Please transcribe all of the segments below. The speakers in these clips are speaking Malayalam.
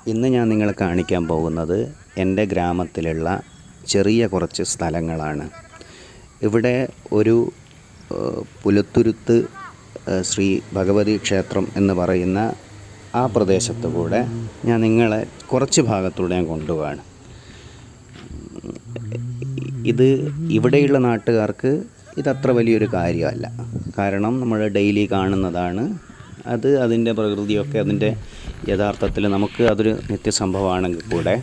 ഇന്ന് ഞാൻ നിങ്ങളെ കാണിക്കാൻ പോകുന്നത് എൻ്റെ ഗ്രാമത്തിലുള്ള ചെറിയ കുറച്ച് സ്ഥലങ്ങളാണ്. ഇവിടെ ഒരു പുലത്തുരുത്ത് ശ്രീ ഭഗവതി ക്ഷേത്രം എന്ന് പറയുന്ന ആ പ്രദേശത്തു കൂടെ ഞാൻ നിങ്ങളെ കുറച്ച് ഭാഗത്തൂടെ ഞാൻ കൊണ്ടുപോവാണ്. ഇത് ഇവിടെയുള്ള നാട്ടുകാർക്ക് ഇതത്ര വലിയൊരു കാര്യമല്ല. കാരണം നമ്മൾ ഡെയിലി കാണുന്നതാണ്. അതിൻ്റെ പ്രകൃതിയൊക്കെ അതിൻ്റെ യഥാർത്ഥത്തിൽ നമുക്ക് അതൊരു നിത്യസംഭവമാണെങ്കിൽ കൂടെ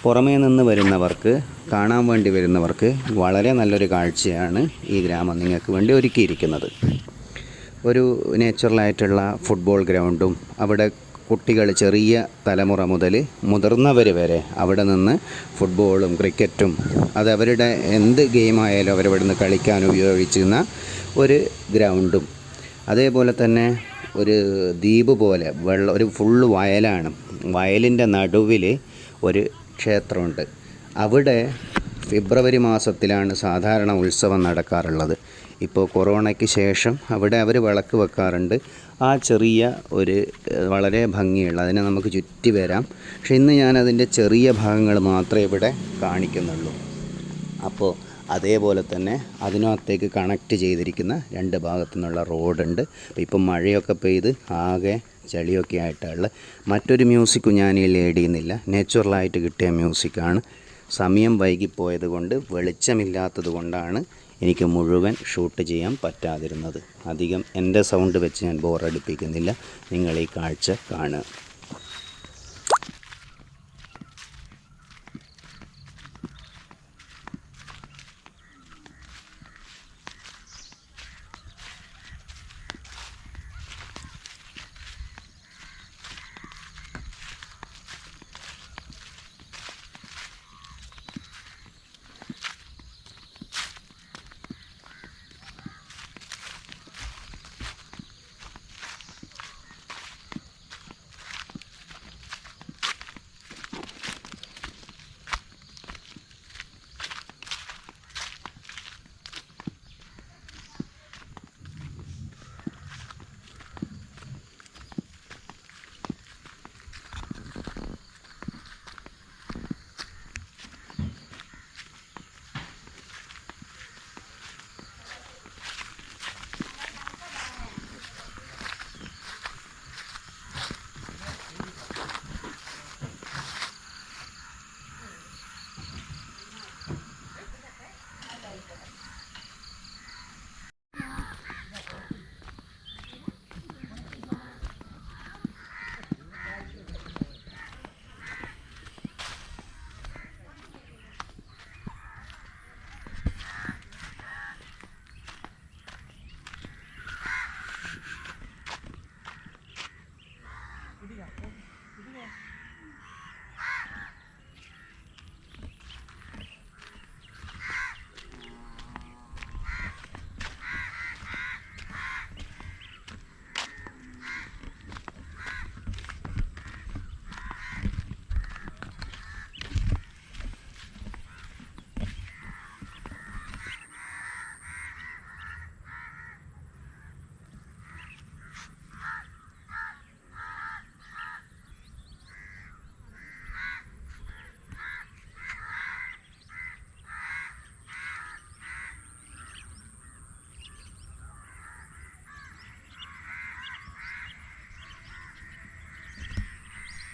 പുറമേ നിന്ന് വരുന്നവർക്ക്, കാണാൻ വേണ്ടി വരുന്നവർക്ക് വളരെ നല്ലൊരു കാഴ്ചയാണ് ഈ ഗ്രാമം നിങ്ങൾക്ക് വേണ്ടി ഒരുക്കിയിരിക്കുന്നത്. ഒരു നാച്ചുറലായിട്ടുള്ള ഫുട്ബോൾ ഗ്രൗണ്ടും, അവിടെ കുട്ടികൾ ചെറിയ തലമുറ മുതൽ മുതിർന്നവർ വരെ അവിടെ നിന്ന് ഫുട്ബോളും ക്രിക്കറ്റും അതവരുടെ എന്ത് ഗെയിമായാലും അവരവിടെ നിന്ന് കളിക്കാൻ ഉപയോഗിച്ചിരുന്ന ഒരു ഗ്രൗണ്ടും, അതേപോലെ തന്നെ ഒരു ദ്വീപ് പോലെ ഒരു ഫുള്ള് വയലാണ്. വയലിൻ്റെ നടുവിൽ ഒരു ക്ഷേത്രമുണ്ട്. അവിടെ ഫെബ്രുവരി മാസത്തിലാണ് സാധാരണ ഉത്സവം നടക്കാറുള്ളത്. ഇപ്പോൾ കൊറോണയ്ക്ക് ശേഷം അവിടെ അവർ വിളക്ക് വെക്കാറുണ്ട്. ആ ചെറിയ ഒരു വളരെ ഭംഗിയുള്ള, അതിനെ നമുക്ക് ചുറ്റി വരാം. പക്ഷെ ഇന്ന് ഞാനതിൻ്റെ ചെറിയ ഭാഗങ്ങൾ മാത്രമേ ഇവിടെ കാണിക്കുന്നുള്ളൂ. അപ്പോൾ അതേപോലെ തന്നെ അതിനകത്തേക്ക് കണക്റ്റ് ചെയ്തിരിക്കുന്ന രണ്ട് ഭാഗത്തു നിന്നുള്ള റോഡുണ്ട്. ഇപ്പം മഴയൊക്കെ പെയ്ത് ആകെ ചളിയൊക്കെ ആയിട്ടുള്ള മറ്റൊരു മ്യൂസിക്കും ഞാൻ ഇതിൽ ആഡ് ചെയ്യുന്നില്ല. നാച്ചുറലായിട്ട് കിട്ടിയ മ്യൂസിക്കാണ്. സമയം വൈകിപ്പോയത് കൊണ്ട്, വെളിച്ചമില്ലാത്തത് കൊണ്ടാണ് എനിക്ക് മുഴുവൻ ഷൂട്ട് ചെയ്യാൻ പറ്റാതിരുന്നത്. അധികം എൻ്റെ സൗണ്ട് വെച്ച് ഞാൻ ബോറടിപ്പിക്കുന്നില്ല. നിങ്ങൾ ഈ കാഴ്ച കാണുക.